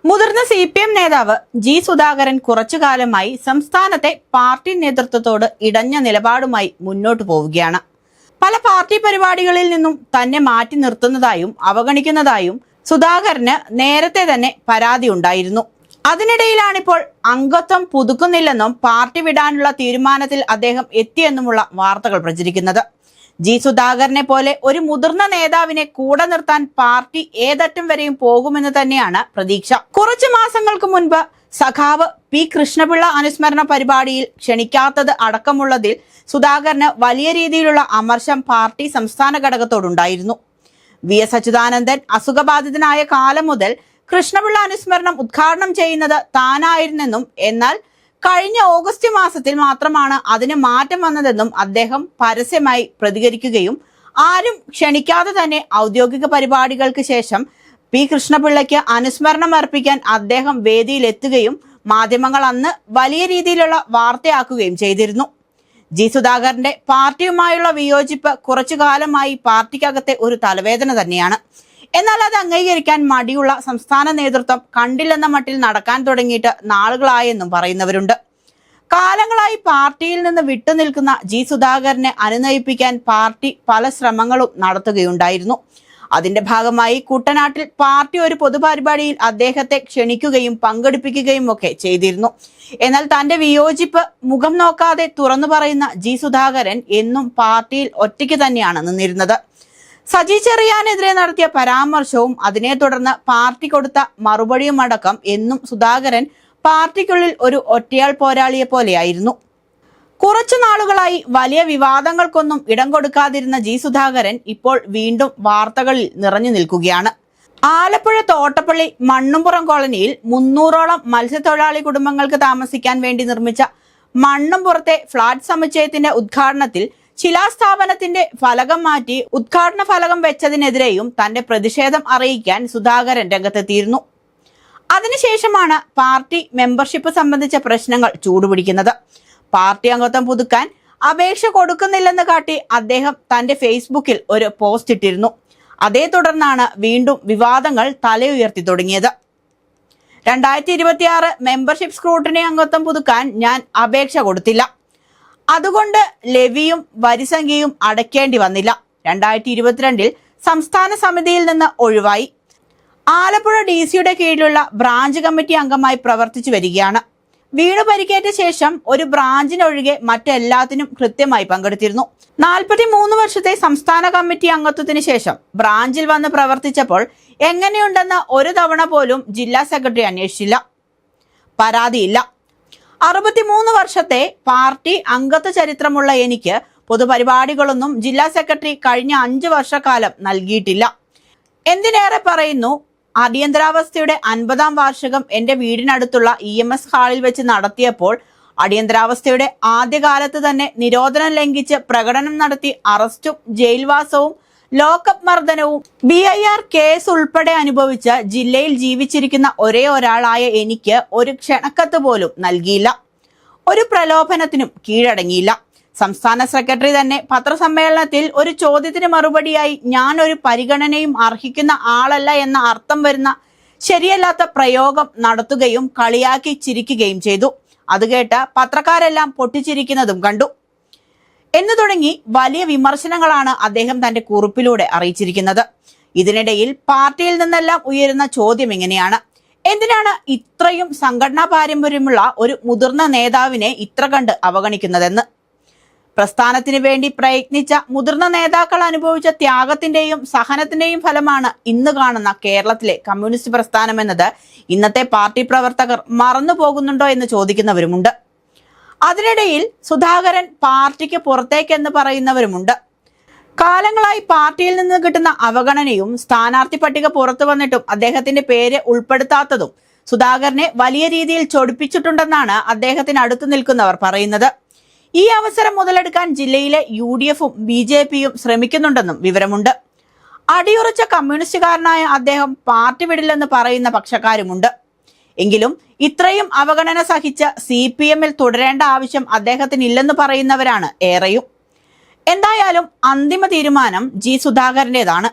മുതിർന്ന CPM നേതാവ് G Sudhakaran കുറച്ചുകാലമായി സംസ്ഥാനത്തെ പാർട്ടി നേതൃത്വത്തോട് ഇടഞ്ഞ നിലപാടുമായി മുന്നോട്ടു പോവുകയാണ്. പല പാർട്ടി പരിപാടികളിൽ നിന്നും തന്നെ മാറ്റി നിർത്തുന്നതായും അവഗണിക്കുന്നതായും സുധാകരന് നേരത്തെ തന്നെ പരാതി ഉണ്ടായിരുന്നു. അതിനിടയിലാണിപ്പോൾ അംഗത്വം പുതുക്കുന്നില്ലെന്നും പാർട്ടി വിടാനുള്ള തീരുമാനത്തിൽ അദ്ദേഹം എത്തിയെന്നുമുള്ള വാർത്തകൾ പ്രചരിക്കുന്നത്. ജി സുധാകരനെ പോലെ ഒരു മുതിർന്ന നേതാവിനെ കൂടെ നിർത്താൻ പാർട്ടി ഏതറ്റം വരെയും പോകുമെന്ന് തന്നെയാണ് പ്രതീക്ഷ. കുറച്ചു മാസങ്ങൾക്ക് മുൻപ് സഖാവ് പി കൃഷ്ണപിള്ള അനുസ്മരണ പരിപാടിയിൽ ക്ഷണിക്കാത്തത് അടക്കമുള്ളതിൽ സുധാകരന് വലിയ രീതിയിലുള്ള അമർഷം പാർട്ടി സംസ്ഥാന ഘടകത്തോടുണ്ടായിരുന്നു. VS അച്യുതാനന്ദൻ അസുഖബാധിതനായ കാലം മുതൽ കൃഷ്ണപിള്ള അനുസ്മരണം ഉദ്ഘാടനം ചെയ്യുന്നത് താനായിരുന്നെന്നും എന്നാൽ കഴിഞ്ഞ ഓഗസ്റ്റ് മാസത്തിൽ മാത്രമാണ് അതിന് മാറ്റം വന്നതെന്നും അദ്ദേഹം പരസ്യമായി പ്രതികരിക്കുകയും ആരും ക്ഷണിക്കാതെ തന്നെ ഔദ്യോഗിക പരിപാടികൾക്ക് ശേഷം പി കൃഷ്ണപിള്ളയ്ക്ക് അനുസ്മരണം അർപ്പിക്കാൻ അദ്ദേഹം വേദിയിലെത്തുകയും മാധ്യമങ്ങൾ അന്ന് വലിയ രീതിയിലുള്ള വാർത്തയാക്കുകയും ചെയ്തിരുന്നു. ജി സുധാകരന്റെ പാർട്ടിയുമായുള്ള വിയോജിപ്പ് കുറച്ചു കാലമായി പാർട്ടിക്കകത്തെ ഒരു തലവേദന തന്നെയാണ്. എന്നാൽ അത് അംഗീകരിക്കാൻ മടിയുള്ള സംസ്ഥാന നേതൃത്വം കണ്ടില്ലെന്ന മട്ടിൽ നടക്കാൻ തുടങ്ങിയിട്ട് നാളുകളായെന്നും പറയുന്നവരുണ്ട്. കാലങ്ങളായി പാർട്ടിയിൽ നിന്ന് വിട്ടുനിൽക്കുന്ന ജി സുധാകരനെ അനുനയിപ്പിക്കാൻ പാർട്ടി പല ശ്രമങ്ങളും നടത്തുകയുണ്ടായിരുന്നു. അതിന്റെ ഭാഗമായി കുട്ടനാട്ടിൽ പാർട്ടി ഒരു പൊതുപരിപാടിയിൽ അദ്ദേഹത്തെ ക്ഷണിക്കുകയും പങ്കെടുപ്പിക്കുകയും ഒക്കെ ചെയ്തിരുന്നു. എന്നാൽ തന്റെ വിയോജിപ്പ് മുഖം നോക്കാതെ തുറന്നു പറയുന്ന ജി സുധാകരൻ എന്നും പാർട്ടിയിൽ ഒറ്റയ്ക്ക് തന്നെയാണ് നിന്നിരുന്നത്. സജി ചെറിയാനെതിരെ നടത്തിയ പരാമർശവും അതിനെ തുടർന്ന് പാർട്ടി കൊടുത്ത മറുപടിയും അടക്കം എന്നും സുധാകരൻ പാർട്ടിക്കുള്ളിൽ ഒരു ഒറ്റയാൾ പോരാളിയെ പോലെയായിരുന്നു. കുറച്ചു നാളുകളായി വലിയ വിവാദങ്ങൾക്കൊന്നും ഇടം കൊടുക്കാതിരുന്ന ജി സുധാകരൻ ഇപ്പോൾ വീണ്ടും വാർത്തകളിൽ നിറഞ്ഞു നിൽക്കുകയാണ്. ആലപ്പുഴ തോട്ടപ്പള്ളി മണ്ണുംപുറം കോളനിയിൽ 300ഓളം മത്സ്യത്തൊഴിലാളി കുടുംബങ്ങൾക്ക് താമസിക്കാൻ വേണ്ടി നിർമ്മിച്ച മണ്ണുംപുറത്തെ ഫ്ളാറ്റ് സമുച്ചയത്തിന്റെ ഉദ്ഘാടനത്തിൽ ശിലാസ്ഥാപനത്തിന്റെ ഫലകം മാറ്റി ഉദ്ഘാടന ഫലകം വെച്ചതിനെതിരെയും തന്റെ പ്രതിഷേധം അറിയിക്കാൻ സുധാകരൻ രംഗത്തെത്തിയിരുന്നു. അതിനുശേഷമാണ് പാർട്ടി മെമ്പർഷിപ്പ് സംബന്ധിച്ച പ്രശ്നങ്ങൾ ചൂടുപിടിക്കുന്നത്. പാർട്ടി അംഗത്വം പുതുക്കാൻ അപേക്ഷ കൊടുക്കുന്നില്ലെന്ന് കാട്ടി അദ്ദേഹം തന്റെ ഫേസ്ബുക്കിൽ ഒരു പോസ്റ്റ് ഇട്ടിരുന്നു. അതേ തുടർന്നാണ് വീണ്ടും വിവാദങ്ങൾ തലയുയർത്തി തുടങ്ങിയത്. 2026 മെമ്പർഷിപ്പ് സ്ക്രൂട്ടിനി അംഗത്വം പുതുക്കാൻ ഞാൻ അപേക്ഷ കൊടുത്തില്ല, അതുകൊണ്ട് ലെവിയും വരിസംഖ്യയും അടയ്ക്കേണ്ടി വന്നില്ല. 2022 സംസ്ഥാന സമിതിയിൽ നിന്ന് ഒഴിവായി. ആലപ്പുഴ DC കീഴിലുള്ള ബ്രാഞ്ച് കമ്മിറ്റി അംഗമായി പ്രവർത്തിച്ചു വരികയാണ്. വീണു പരിക്കേറ്റ ശേഷം ഒരു ബ്രാഞ്ചിനൊഴികെ മറ്റെല്ലാത്തിനും കൃത്യമായി പങ്കെടുത്തിരുന്നു. 43 വർഷത്തെ സംസ്ഥാന കമ്മിറ്റി അംഗത്വത്തിന് ശേഷം ബ്രാഞ്ചിൽ വന്ന് പ്രവർത്തിച്ചപ്പോൾ എങ്ങനെയുണ്ടെന്ന് ഒരു തവണ പോലും ജില്ലാ സെക്രട്ടറി അന്വേഷിച്ചില്ല, പരാതിയില്ല. 63 വർഷത്തെ പാർട്ടി അംഗത്വ ചരിത്രമുള്ള എനിക്ക് പൊതുപരിപാടികളൊന്നും ജില്ലാ സെക്രട്ടറി കഴിഞ്ഞ 5 വർഷക്കാലം നൽകിയിട്ടില്ല. എന്തിനേറെ പറയുന്നു, അടിയന്തരാവസ്ഥയുടെ 50ാം വാർഷികം എന്റെ വീടിനടുത്തുള്ള EMS ഹാളിൽ വെച്ച് നടത്തിയപ്പോൾ അടിയന്തരാവസ്ഥയുടെ ആദ്യകാലത്ത് തന്നെ നിരോധനം ലംഘിച്ച് പ്രകടനം നടത്തി അറസ്റ്റും ജയിൽവാസവും ലോക്കപ്പ് മർദ്ദനവും BIR കേസ് ഉൾപ്പെടെ അനുഭവിച്ച് ജില്ലയിൽ ജീവിച്ചിരിക്കുന്ന ഒരേ ഒരാളായ എനിക്ക് ഒരു ക്ഷണക്കത്ത് പോലും നൽകിയില്ല, ഒരു പ്രലോഭനത്തിനും കീഴടങ്ങിയില്ല. സംസ്ഥാന സെക്രട്ടറി തന്നെ പത്രസമ്മേളനത്തിൽ ഒരു ചോദ്യത്തിന് മറുപടിയായി ഞാൻ ഒരു പരിഗണനയും അർഹിക്കുന്ന ആളല്ല എന്ന അർത്ഥം വരുന്ന ശരിയല്ലാത്ത പ്രയോഗം നടത്തുകയും കളിയാക്കി ചിരിക്കുകയും ചെയ്തു. അത് കേട്ട് പത്രക്കാരെല്ലാം പൊട്ടിച്ചിരിക്കുന്നതും കണ്ടു എന്ന് തുടങ്ങി വലിയ വിമർശനങ്ങളാണ് അദ്ദേഹം തന്റെ കുറിപ്പിലൂടെ അറിയിച്ചിരിക്കുന്നത്. ഇതിനിടയിൽ പാർട്ടിയിൽ നിന്നെല്ലാം ഉയരുന്ന ചോദ്യം ഇങ്ങനെയാണ്: എന്തിനാണ് ഇത്രയും സംഘടനാ പാരമ്പര്യമുള്ള ഒരു മുതിർന്ന നേതാവിനെ ഇത്ര കണ്ട് അവഗണിക്കുന്നതെന്ന്. പ്രസ്ഥാനത്തിന് വേണ്ടി പ്രയത്നിച്ച മുതിർന്ന നേതാക്കൾ അനുഭവിച്ച ത്യാഗത്തിന്റെയും സഹനത്തിന്റെയും ഫലമാണ് ഇന്ന് കാണുന്ന കേരളത്തിലെ കമ്മ്യൂണിസ്റ്റ് പ്രസ്ഥാനം എന്നത് ഇന്നത്തെ പാർട്ടി പ്രവർത്തകർ മറന്നു പോകുന്നുണ്ടോ എന്ന് ചോദിക്കുന്നവരുമുണ്ട്. അതിനിടയിൽ സുധാകരൻ പാർട്ടിക്ക് പുറത്തേക്കെന്ന് പറയുന്നവരുമുണ്ട്. കാലങ്ങളായി പാർട്ടിയിൽ നിന്ന് കിട്ടുന്ന അവഗണനയും സ്ഥാനാർത്ഥി പട്ടിക പുറത്തു വന്നിട്ടും അദ്ദേഹത്തിന്റെ പേര് ഉൾപ്പെടുത്താത്തതും സുധാകരനെ വലിയ രീതിയിൽ ചൊടിപ്പിച്ചിട്ടുണ്ടെന്നാണ് അദ്ദേഹത്തിന് അടുത്തു നിൽക്കുന്നവർ പറയുന്നത്. ഈ അവസരം മുതലെടുക്കാൻ ജില്ലയിലെ UDFും BJPയും ശ്രമിക്കുന്നുണ്ടെന്നും വിവരമുണ്ട്. അടിയുറച്ച കമ്മ്യൂണിസ്റ്റുകാരനായ അദ്ദേഹം പാർട്ടി വിടില്ലെന്ന് പറയുന്ന പക്ഷക്കാരുമുണ്ട്. എങ്കിലും ഇത്രയും അവഗണന സഹിച്ച് CPMൽ തുടരേണ്ട ആവശ്യം അദ്ദേഹത്തിനില്ലെന്ന് പറയുന്നവരാണ് ഏറെയും. എന്തായാലും അന്തിമ തീരുമാനം ജി സുധാകരന്റേതാണ്.